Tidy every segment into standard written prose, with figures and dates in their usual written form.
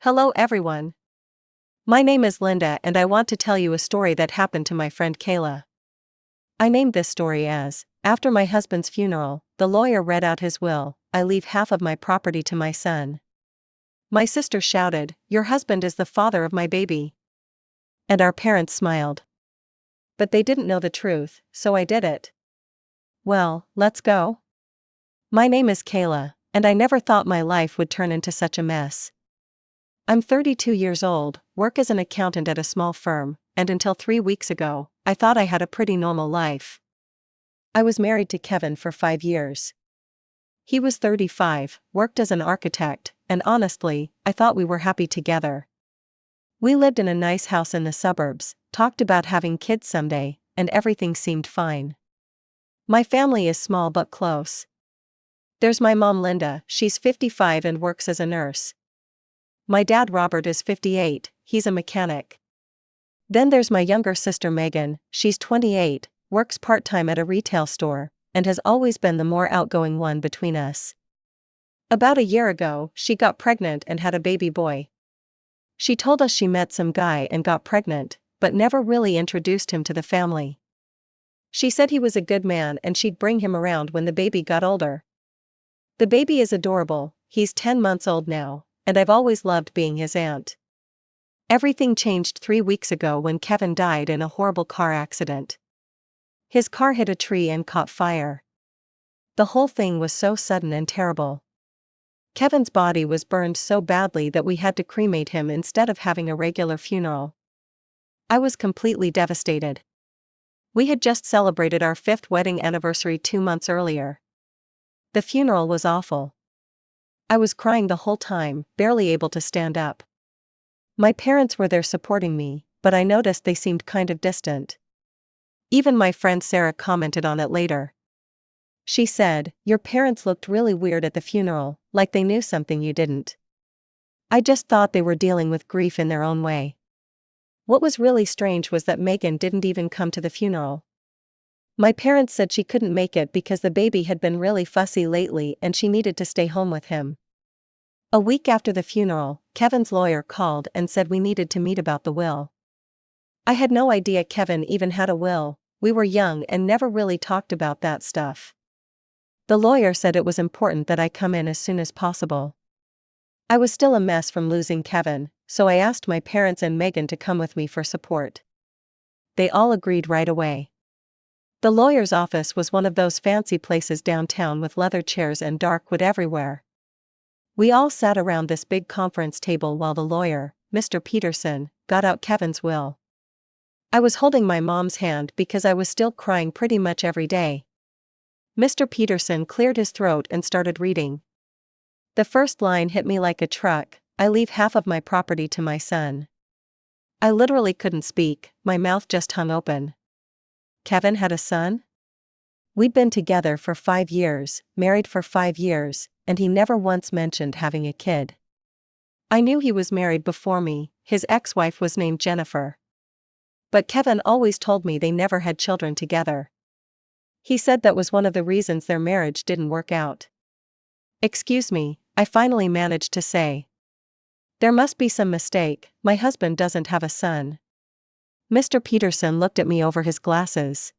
Hello everyone. My name is Linda and I want to tell you a story that happened to my friend Kayla. I named this story as, after my husband's funeral, the lawyer read out his will, I leave half of my property to my son. My sister shouted, "Your husband is the father of my baby." And our parents smiled. But they didn't know the truth, so I did it. Well, let's go. My name is Kayla, and I never thought my life would turn into such a mess. I'm 32 years old, work as an accountant at a small firm, and until 3 weeks ago, I thought I had a pretty normal life. I was married to Kevin for 5 years. He was 35, worked as an architect, and honestly, I thought we were happy together. We lived in a nice house in the suburbs, talked about having kids someday, and everything seemed fine. My family is small but close. There's my mom Linda, she's 55 and works as a nurse. My dad Robert is 58, he's a mechanic. Then there's my younger sister Megan, she's 28, works part-time at a retail store, and has always been the more outgoing one between us. About a year ago, she got pregnant and had a baby boy. She told us she met some guy and got pregnant, but never really introduced him to the family. She said he was a good man and she'd bring him around when the baby got older. The baby is adorable, he's 10 months old now, and I've always loved being his aunt. Everything changed 3 weeks ago when Kevin died in a horrible car accident. His car hit a tree and caught fire. The whole thing was so sudden and terrible. Kevin's body was burned so badly that we had to cremate him instead of having a regular funeral. I was completely devastated. We had just celebrated our 5th wedding anniversary 2 months earlier. The funeral was awful. I was crying the whole time, barely able to stand up. My parents were there supporting me, but I noticed they seemed kind of distant. Even my friend Sarah commented on it later. She said, "Your parents looked really weird at the funeral, like they knew something you didn't." I just thought they were dealing with grief in their own way. What was really strange was that Megan didn't even come to the funeral. My parents said she couldn't make it because the baby had been really fussy lately and she needed to stay home with him. A week after the funeral, Kevin's lawyer called and said we needed to meet about the will. I had no idea Kevin even had a will, we were young and never really talked about that stuff. The lawyer said it was important that I come in as soon as possible. I was still a mess from losing Kevin, so I asked my parents and Megan to come with me for support. They all agreed right away. The lawyer's office was one of those fancy places downtown with leather chairs and dark wood everywhere. We all sat around this big conference table while the lawyer, Mr. Peterson, got out Kevin's will. I was holding my mom's hand because I was still crying pretty much every day. Mr. Peterson cleared his throat and started reading. The first line hit me like a truck, I leave half of my property to my son. I literally couldn't speak, my mouth just hung open. Kevin had a son? We'd been together for 5 years, married for 5 years, and he never once mentioned having a kid. I knew he was married before me, his ex-wife was named Jennifer. But Kevin always told me they never had children together. He said that was one of the reasons their marriage didn't work out. "Excuse me," I finally managed to say. "There must be some mistake, my husband doesn't have a son." Mr. Peterson looked at me over his glasses.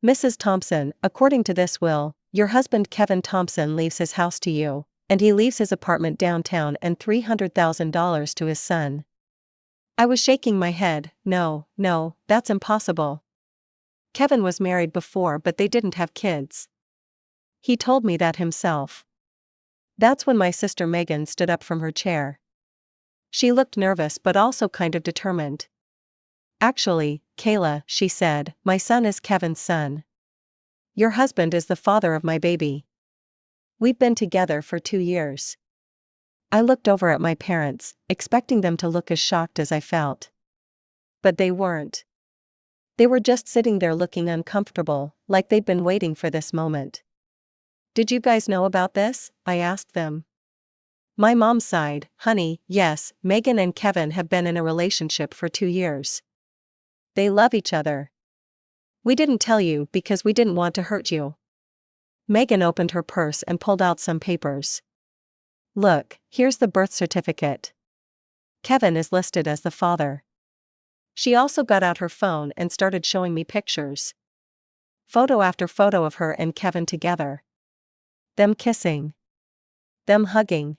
"Mrs. Thompson, according to this will, your husband Kevin Thompson leaves his house to you, and he leaves his apartment downtown and $300,000 to his son." I was shaking my head, no, that's impossible. Kevin was married before but they didn't have kids. He told me that himself. That's when my sister Megan stood up from her chair. She looked nervous but also kind of determined. "Actually, Kayla," she said, "my son is Kevin's son. Your husband is the father of my baby. We've been together for 2 years." I looked over at my parents, expecting them to look as shocked as I felt. But they weren't. They were just sitting there looking uncomfortable, like they'd been waiting for this moment. "Did you guys know about this?" I asked them. My mom sighed, "Honey, yes, Megan and Kevin have been in a relationship for 2 years. They love each other. We didn't tell you because we didn't want to hurt you." Megan opened her purse and pulled out some papers. Look, here's the birth certificate. Kevin is listed as the father. She also got out her phone and started showing me pictures. Photo after photo of her and Kevin together. Them kissing. Them hugging.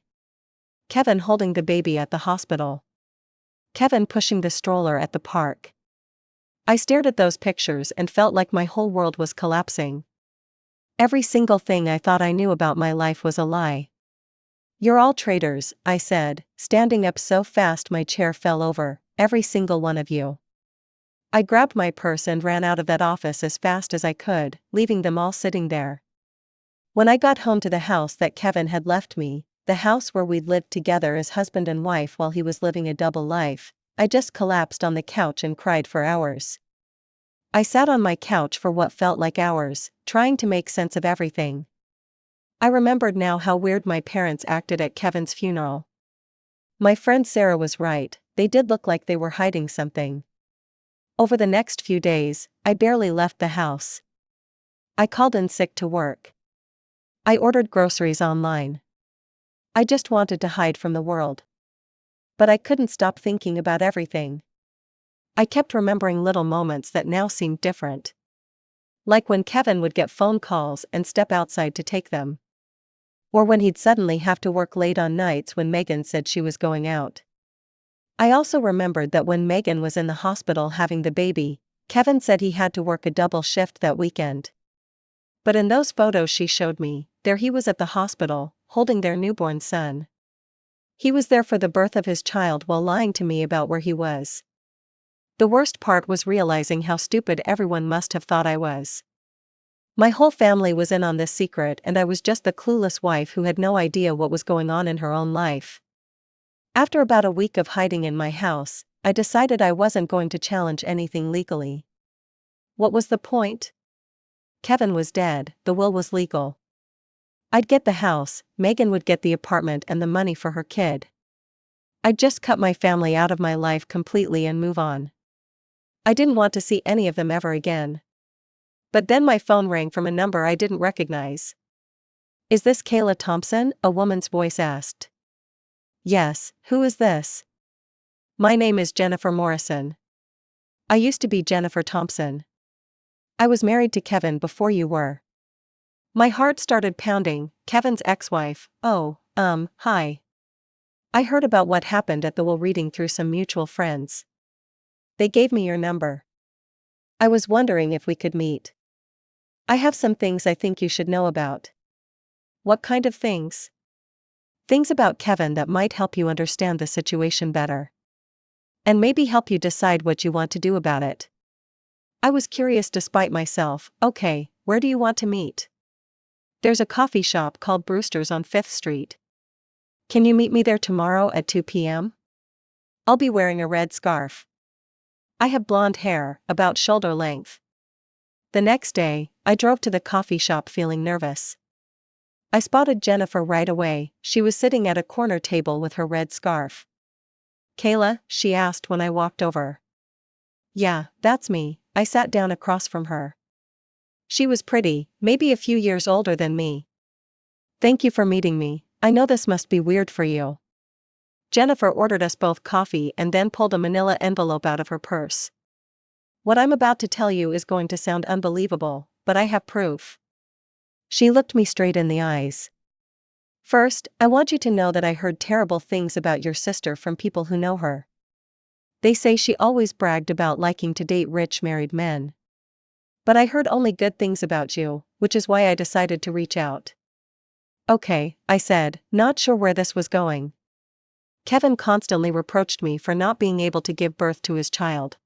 Kevin holding the baby at the hospital. Kevin pushing the stroller at the park. I stared at those pictures and felt like my whole world was collapsing. Every single thing I thought I knew about my life was a lie. You're all traitors, I said, standing up so fast my chair fell over, every single one of you. I grabbed my purse and ran out of that office as fast as I could, leaving them all sitting there. When I got home to the house that Kevin had left me, the house where we'd lived together as husband and wife while he was living a double life, I just collapsed on the couch and cried for hours. I sat on my couch for what felt like hours, trying to make sense of everything. I remembered now how weird my parents acted at Kevin's funeral. My friend Sarah was right, they did look like they were hiding something. Over the next few days, I barely left the house. I called in sick to work. I ordered groceries online. I just wanted to hide from the world. But I couldn't stop thinking about everything. I kept remembering little moments that now seemed different. Like when Kevin would get phone calls and step outside to take them. Or when he'd suddenly have to work late on nights when Megan said she was going out. I also remembered that when Megan was in the hospital having the baby, Kevin said he had to work a double shift that weekend. But in those photos she showed me, there he was at the hospital, holding their newborn son. He was there for the birth of his child while lying to me about where he was. The worst part was realizing how stupid everyone must have thought I was. My whole family was in on this secret and I was just the clueless wife who had no idea what was going on in her own life. After about a week of hiding in my house, I decided I wasn't going to challenge anything legally. What was the point? Kevin was dead, the will was legal. I'd get the house, Megan would get the apartment and the money for her kid. I'd just cut my family out of my life completely and move on. I didn't want to see any of them ever again. But then my phone rang from a number I didn't recognize. Is this Kayla Thompson? A woman's voice asked. Yes, who is this? My name is Jennifer Morrison. I used to be Jennifer Thompson. I was married to Kevin before you were. My heart started pounding. Kevin's ex-wife. Oh, hi. I heard about what happened at the will reading through some mutual friends. They gave me your number. I was wondering if we could meet. I have some things I think you should know about. What kind of things? Things about Kevin that might help you understand the situation better. And maybe help you decide what you want to do about it. I was curious despite myself. Okay, where do you want to meet? There's a coffee shop called Brewster's on 5th Street. Can you meet me there tomorrow at 2 p.m.? I'll be wearing a red scarf. I have blonde hair, about shoulder length. The next day, I drove to the coffee shop feeling nervous. I spotted Jennifer right away. She was sitting at a corner table with her red scarf. Kayla, she asked when I walked over. Yeah, that's me. I sat down across from her. She was pretty, maybe a few years older than me. Thank you for meeting me. I know this must be weird for you. Jennifer ordered us both coffee and then pulled a manila envelope out of her purse. What I'm about to tell you is going to sound unbelievable, but I have proof. She looked me straight in the eyes. First, I want you to know that I heard terrible things about your sister from people who know her. They say she always bragged about liking to date rich married men. But I heard only good things about you, which is why I decided to reach out. Okay, I said, not sure where this was going. Kevin constantly reproached me for not being able to give birth to his child.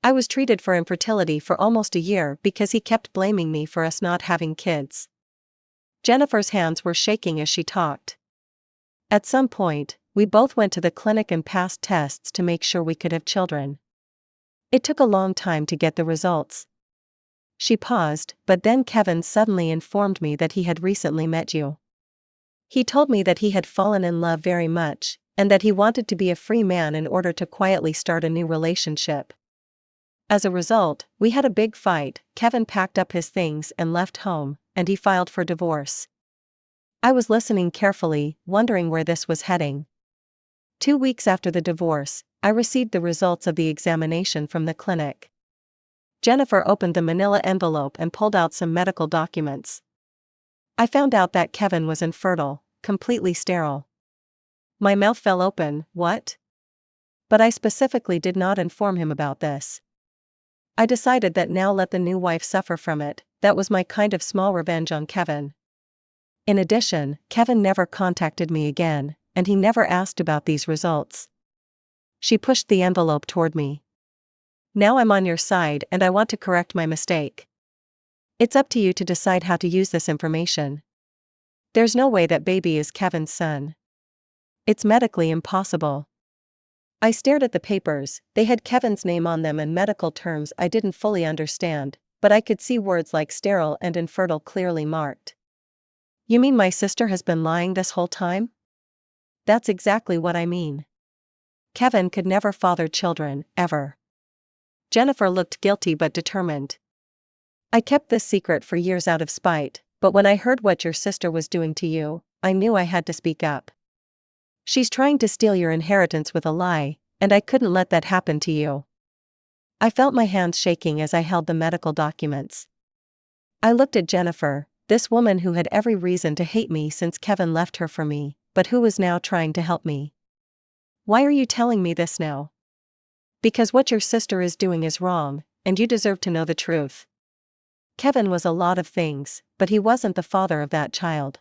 I was treated for infertility for almost a year because he kept blaming me for us not having kids. Jennifer's hands were shaking as she talked. At some point, we both went to the clinic and passed tests to make sure we could have children. It took a long time to get the results. She paused, but then Kevin suddenly informed me that he had recently met you. He told me that he had fallen in love very much, and that he wanted to be a free man in order to quietly start a new relationship. As a result, we had a big fight. Kevin packed up his things and left home, and he filed for divorce. I was listening carefully, wondering where this was heading. 2 weeks after the divorce, I received the results of the examination from the clinic. Jennifer opened the manila envelope and pulled out some medical documents. I found out that Kevin was infertile, completely sterile. My mouth fell open. What? But I specifically did not inform him about this. I decided that now let the new wife suffer from it. That was my kind of small revenge on Kevin. In addition, Kevin never contacted me again, and he never asked about these results. She pushed the envelope toward me. Now I'm on your side and I want to correct my mistake. It's up to you to decide how to use this information. There's no way that baby is Kevin's son. It's medically impossible. I stared at the papers. They had Kevin's name on them and medical terms I didn't fully understand, but I could see words like sterile and infertile clearly marked. You mean my sister has been lying this whole time? That's exactly what I mean. Kevin could never father children, ever. Jennifer looked guilty but determined. I kept this secret for years out of spite, but when I heard what your sister was doing to you, I knew I had to speak up. She's trying to steal your inheritance with a lie, and I couldn't let that happen to you. I felt my hands shaking as I held the medical documents. I looked at Jennifer, this woman who had every reason to hate me since Kevin left her for me, but who was now trying to help me. Why are you telling me this now? Because what your sister is doing is wrong, and you deserve to know the truth. Kevin was a lot of things, but he wasn't the father of that child.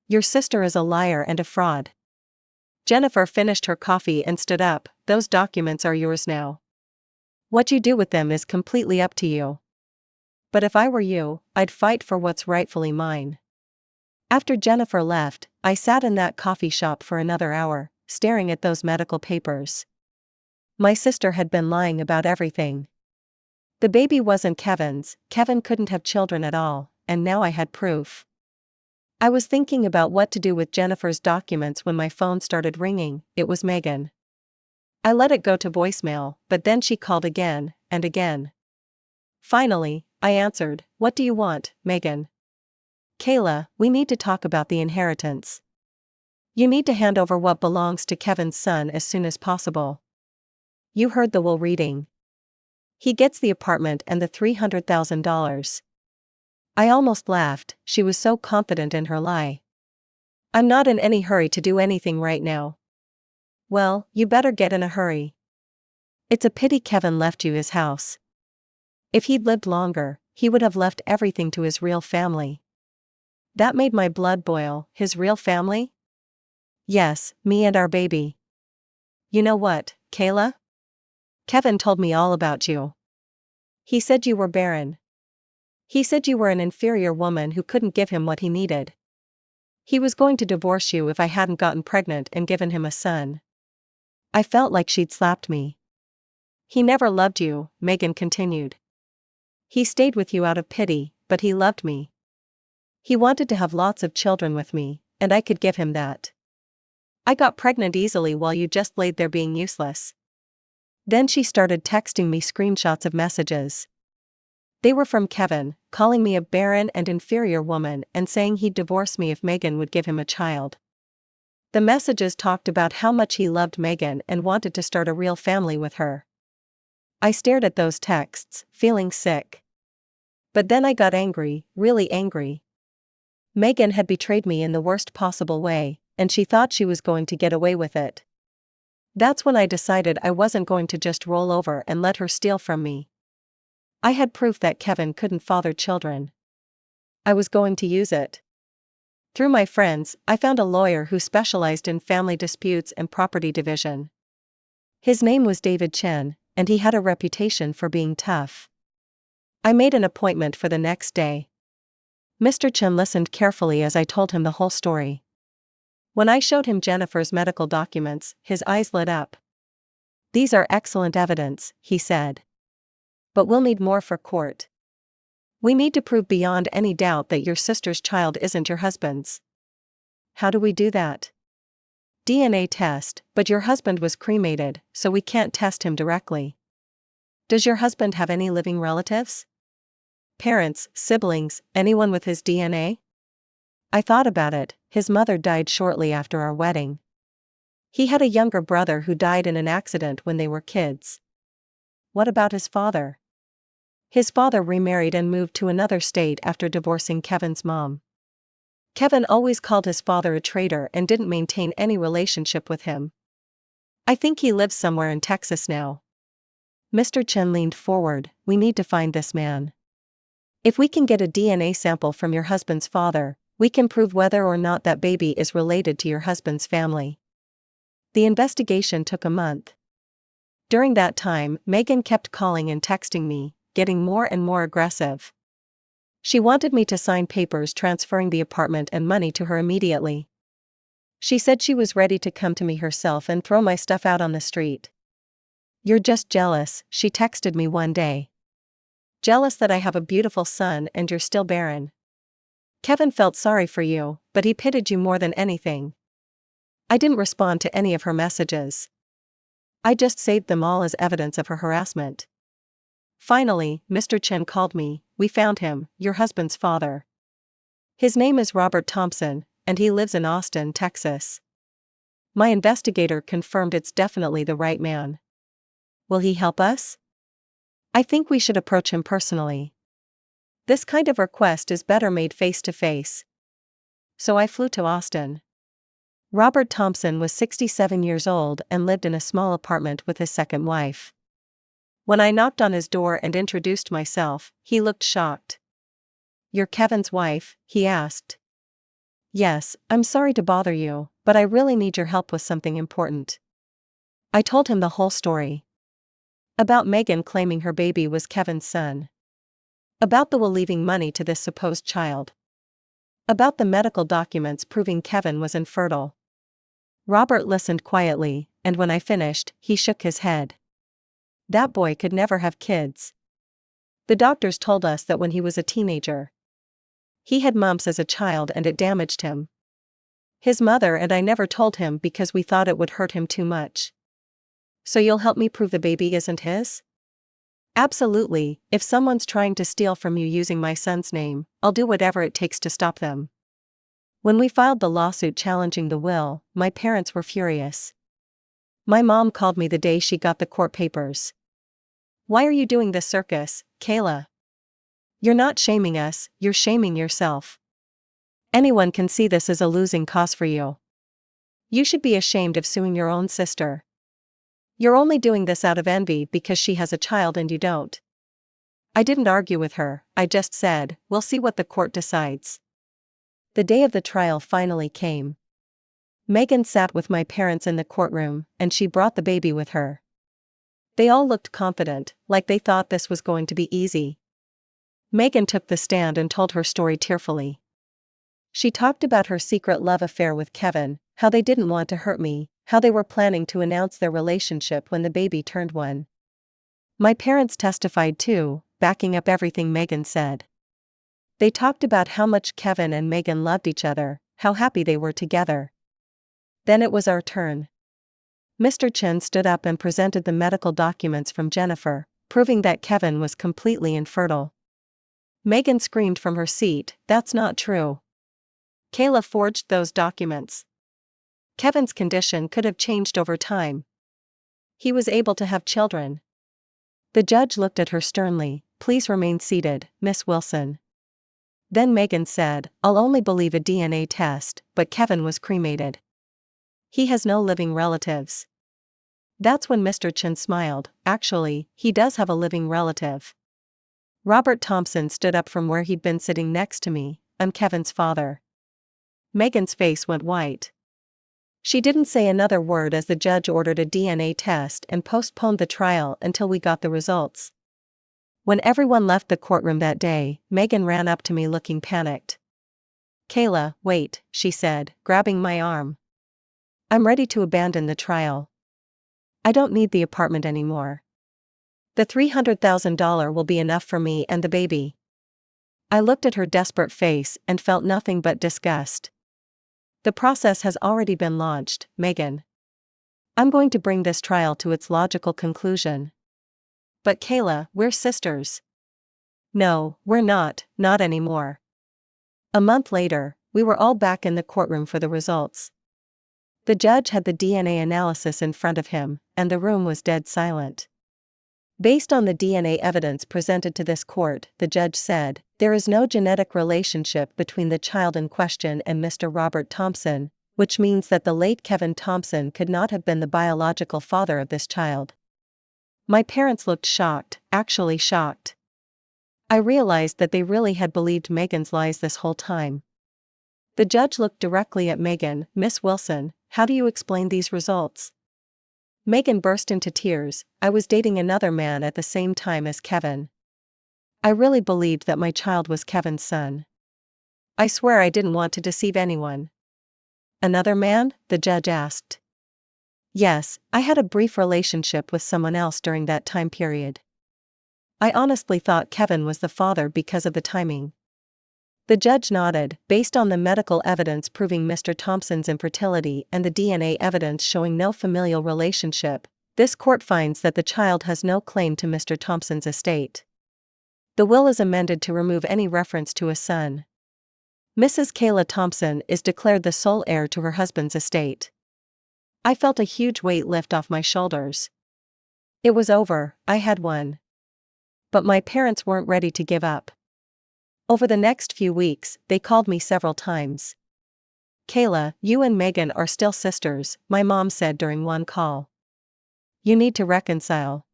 Your sister is a liar and a fraud. Jennifer finished her coffee and stood up. Those documents are yours now. What you do with them is completely up to you. But if I were you, I'd fight for what's rightfully mine. After Jennifer left, I sat in that coffee shop for another hour, staring at those medical papers. My sister had been lying about everything. The baby wasn't Kevin's, Kevin couldn't have children at all, and now I had proof. I was thinking about what to do with Jennifer's documents when my phone started ringing. It was Megan. I let it go to voicemail, but then she called again, and again. Finally, I answered. What do you want, Megan? Kayla, we need to talk about the inheritance. You need to hand over what belongs to Kevin's son as soon as possible. You heard the will reading. He gets the apartment and the $300,000. I almost laughed, she was so confident in her lie. I'm not in any hurry to do anything right now. Well, you better get in a hurry. It's a pity Kevin left you his house. If he'd lived longer, he would have left everything to his real family. That made my blood boil. His real family? Yes, me and our baby. You know what, Kayla? Kevin told me all about you. He said you were barren. He said you were an inferior woman who couldn't give him what he needed. He was going to divorce you if I hadn't gotten pregnant and given him a son. I felt like she'd slapped me. He never loved you, Megan continued. He stayed with you out of pity, but he loved me. He wanted to have lots of children with me, and I could give him that. I got pregnant easily while you just laid there being useless. Then she started texting me screenshots of messages. They were from Kevin, calling me a barren and inferior woman and saying he'd divorce me if Megan would give him a child. The messages talked about how much he loved Megan and wanted to start a real family with her. I stared at those texts, feeling sick. But then I got angry, really angry. Megan had betrayed me in the worst possible way, and she thought she was going to get away with it. That's when I decided I wasn't going to just roll over and let her steal from me. I had proof that Kevin couldn't father children. I was going to use it. Through my friends, I found a lawyer who specialized in family disputes and property division. His name was David Chen, and he had a reputation for being tough. I made an appointment for the next day. Mr. Chen listened carefully as I told him the whole story. When I showed him Jennifer's medical documents, his eyes lit up. These are excellent evidence, he said. But we'll need more for court. We need to prove beyond any doubt that your sister's child isn't your husband's. How do we do that? DNA test, but your husband was cremated, so we can't test him directly. Does your husband have any living relatives? Parents, siblings, anyone with his DNA? I thought about it. His mother died shortly after our wedding. He had a younger brother who died in an accident when they were kids. What about his father? His father remarried and moved to another state after divorcing Kevin's mom. Kevin always called his father a traitor and didn't maintain any relationship with him. I think he lives somewhere in Texas now. Mr. Chen leaned forward. We need to find this man. If we can get a DNA sample from your husband's father, we can prove whether or not that baby is related to your husband's family. The investigation took a month. During that time, Megan kept calling and texting me, getting more and more aggressive. She wanted me to sign papers transferring the apartment and money to her immediately. She said she was ready to come to me herself and throw my stuff out on the street. You're just jealous, she texted me one day. Jealous that I have a beautiful son and you're still barren. Kevin felt sorry for you, but he pitied you more than anything. I didn't respond to any of her messages. I just saved them all as evidence of her harassment. Finally, Mr. Chen called me. We found him, your husband's father. His name is Robert Thompson, and he lives in Austin, Texas. My investigator confirmed it's definitely the right man. Will he help us? I think we should approach him personally. This kind of request is better made face to face. So I flew to Austin. Robert Thompson was 67 years old and lived in a small apartment with his second wife. When I knocked on his door and introduced myself, he looked shocked. You're Kevin's wife? He asked. Yes, I'm sorry to bother you, but I really need your help with something important. I told him the whole story. About Megan claiming her baby was Kevin's son. About the will leaving money to this supposed child. About the medical documents proving Kevin was infertile. Robert listened quietly, and when I finished, he shook his head. That boy could never have kids. The doctors told us that when he was a teenager. He had mumps as a child and it damaged him. His mother and I never told him because we thought it would hurt him too much. So you'll help me prove the baby isn't his? Absolutely, if someone's trying to steal from you using my son's name, I'll do whatever it takes to stop them. When we filed the lawsuit challenging the will, my parents were furious. My mom called me the day she got the court papers. Why are you doing this circus, Kayla? You're not shaming us, you're shaming yourself. Anyone can see this as a losing cause for you. You should be ashamed of suing your own sister. You're only doing this out of envy because she has a child and you don't. I didn't argue with her, I just said, we'll see what the court decides. The day of the trial finally came. Megan sat with my parents in the courtroom, and she brought the baby with her. They all looked confident, like they thought this was going to be easy. Megan took the stand and told her story tearfully. She talked about her secret love affair with Kevin, how they didn't want to hurt me, how they were planning to announce their relationship when the baby turned 1. My parents testified too, backing up everything Megan said. They talked about how much Kevin and Megan loved each other, how happy they were together. Then it was our turn. Mr. Chen stood up and presented the medical documents from Jennifer, proving that Kevin was completely infertile. Megan screamed from her seat, "That's not true. Kayla forged those documents. Kevin's condition could have changed over time. He was able to have children." The judge looked at her sternly. "Please remain seated, Miss Wilson." Then Megan said, "I'll only believe a DNA test, but Kevin was cremated. He has no living relatives." That's when Mr. Chen smiled. "Actually, he does have a living relative." Robert Thompson stood up from where he'd been sitting next to me. "I'm Kevin's father." Megan's face went white. She didn't say another word as the judge ordered a DNA test and postponed the trial until we got the results. When everyone left the courtroom that day, Megan ran up to me looking panicked. "Kayla, wait," she said, grabbing my arm. "I'm ready to abandon the trial. I don't need the apartment anymore. The $300,000 will be enough for me and the baby." I looked at her desperate face and felt nothing but disgust. "The process has already been launched, Megan. I'm going to bring this trial to its logical conclusion. But Kayla, we're sisters. No, we're not anymore. A month later, we were all back in the courtroom for the results. The judge had the DNA analysis in front of him, and the room was dead silent. Based on the DNA evidence presented to this court, the judge said, there is no genetic relationship between the child in question and Mr. Robert Thompson, which means that the late Kevin Thompson could not have been the biological father of this child. My parents looked shocked, actually shocked. I realized that they really had believed Megan's lies this whole time. The judge looked directly at Megan. Miss Wilson, how do you explain these results? Megan burst into tears. I was dating another man at the same time as Kevin. I really believed that my child was Kevin's son. I swear I didn't want to deceive anyone. Another man? The judge asked. Yes, I had a brief relationship with someone else during that time period. I honestly thought Kevin was the father because of the timing. The judge nodded. Based on the medical evidence proving Mr. Thompson's infertility and the DNA evidence showing no familial relationship, this court finds that the child has no claim to Mr. Thompson's estate. The will is amended to remove any reference to a son. Mrs. Kayla Thompson is declared the sole heir to her husband's estate. I felt a huge weight lift off my shoulders. It was over, I had won. But my parents weren't ready to give up. Over the next few weeks, they called me several times. Kayla, you and Megan are still sisters, my mom said during one call. You need to reconcile.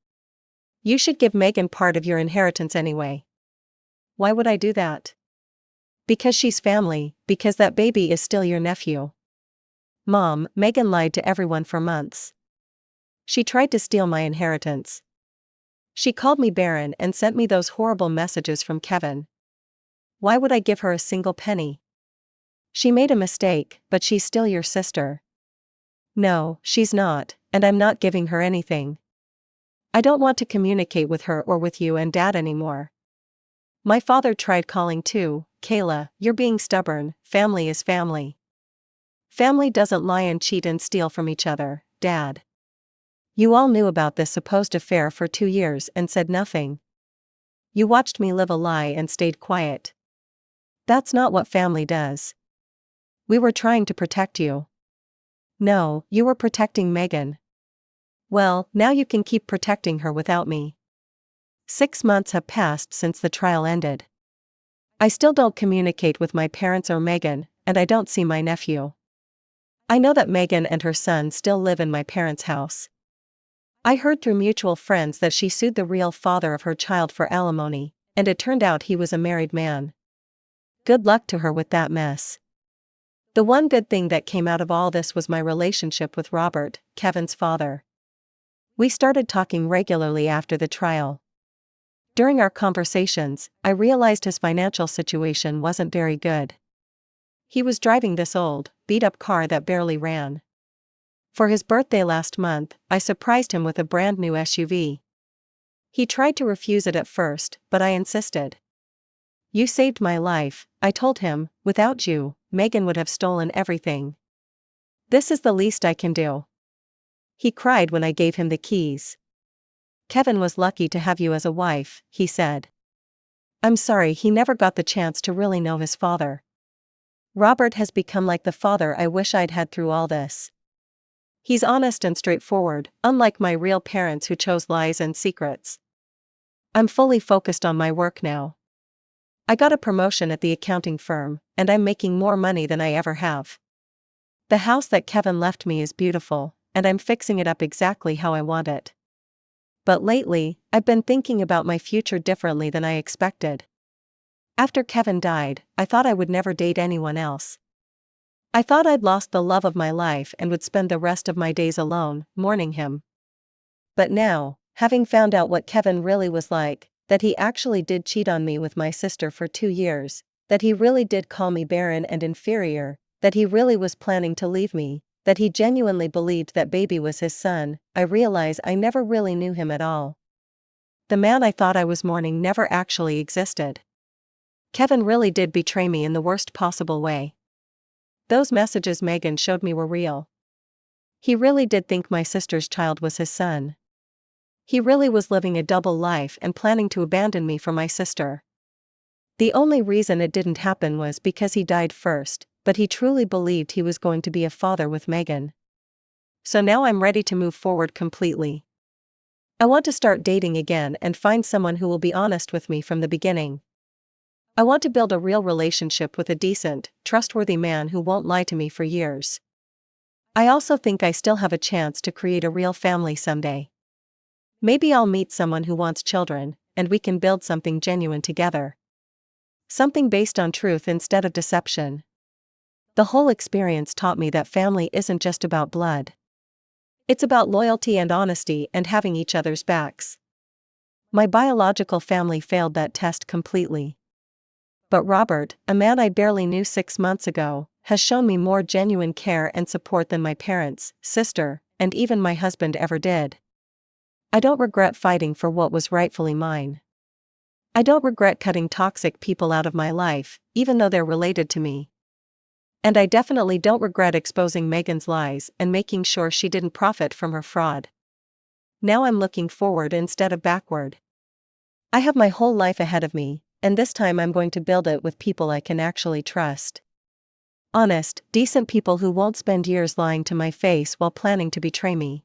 You should give Megan part of your inheritance anyway. Why would I do that? Because she's family, because that baby is still your nephew. Mom, Megan lied to everyone for months. She tried to steal my inheritance. She called me barren and sent me those horrible messages from Kevin. Why would I give her a single penny? She made a mistake, but she's still your sister. No, she's not, and I'm not giving her anything. I don't want to communicate with her or with you and Dad anymore. My father tried calling too. Kayla, you're being stubborn. Family is family. Family doesn't lie and cheat and steal from each other, Dad. You all knew about this supposed affair for 2 years and said nothing. You watched me live a lie and stayed quiet. That's not what family does. We were trying to protect you. No, you were protecting Megan. Well, now you can keep protecting her without me. 6 months have passed since the trial ended. I still don't communicate with my parents or Megan, and I don't see my nephew. I know that Megan and her son still live in my parents' house. I heard through mutual friends that she sued the real father of her child for alimony, and it turned out he was a married man. Good luck to her with that mess. The one good thing that came out of all this was my relationship with Robert, Kevin's father. We started talking regularly after the trial. During our conversations, I realized his financial situation wasn't very good. He was driving this old, beat-up car that barely ran. For his birthday last month, I surprised him with a brand new SUV. He tried to refuse it at first, but I insisted. You saved my life, I told him. Without you, Megan would have stolen everything. This is the least I can do. He cried when I gave him the keys. Kevin was lucky to have you as a wife, he said. I'm sorry he never got the chance to really know his father. Robert has become like the father I wish I'd had through all this. He's honest and straightforward, unlike my real parents who chose lies and secrets. I'm fully focused on my work now. I got a promotion at the accounting firm, and I'm making more money than I ever have. The house that Kevin left me is beautiful, and I'm fixing it up exactly how I want it. But lately, I've been thinking about my future differently than I expected. After Kevin died, I thought I would never date anyone else. I thought I'd lost the love of my life and would spend the rest of my days alone, mourning him. But now, having found out what Kevin really was like, that he actually did cheat on me with my sister for 2 years, that he really did call me barren and inferior, that he really was planning to leave me, that he genuinely believed that baby was his son, I realize I never really knew him at all. The man I thought I was mourning never actually existed. Kevin really did betray me in the worst possible way. Those messages Megan showed me were real. He really did think my sister's child was his son. He really was living a double life and planning to abandon me for my sister. The only reason it didn't happen was because he died first, but he truly believed he was going to be a father with Megan. So now I'm ready to move forward completely. I want to start dating again and find someone who will be honest with me from the beginning. I want to build a real relationship with a decent, trustworthy man who won't lie to me for years. I also think I still have a chance to create a real family someday. Maybe I'll meet someone who wants children, and we can build something genuine together. Something based on truth instead of deception. The whole experience taught me that family isn't just about blood. It's about loyalty and honesty and having each other's backs. My biological family failed that test completely. But Robert, a man I barely knew 6 months ago, has shown me more genuine care and support than my parents, sister, and even my husband ever did. I don't regret fighting for what was rightfully mine. I don't regret cutting toxic people out of my life, even though they're related to me. And I definitely don't regret exposing Megan's lies and making sure she didn't profit from her fraud. Now I'm looking forward instead of backward. I have my whole life ahead of me, and this time I'm going to build it with people I can actually trust. Honest, decent people who won't spend years lying to my face while planning to betray me.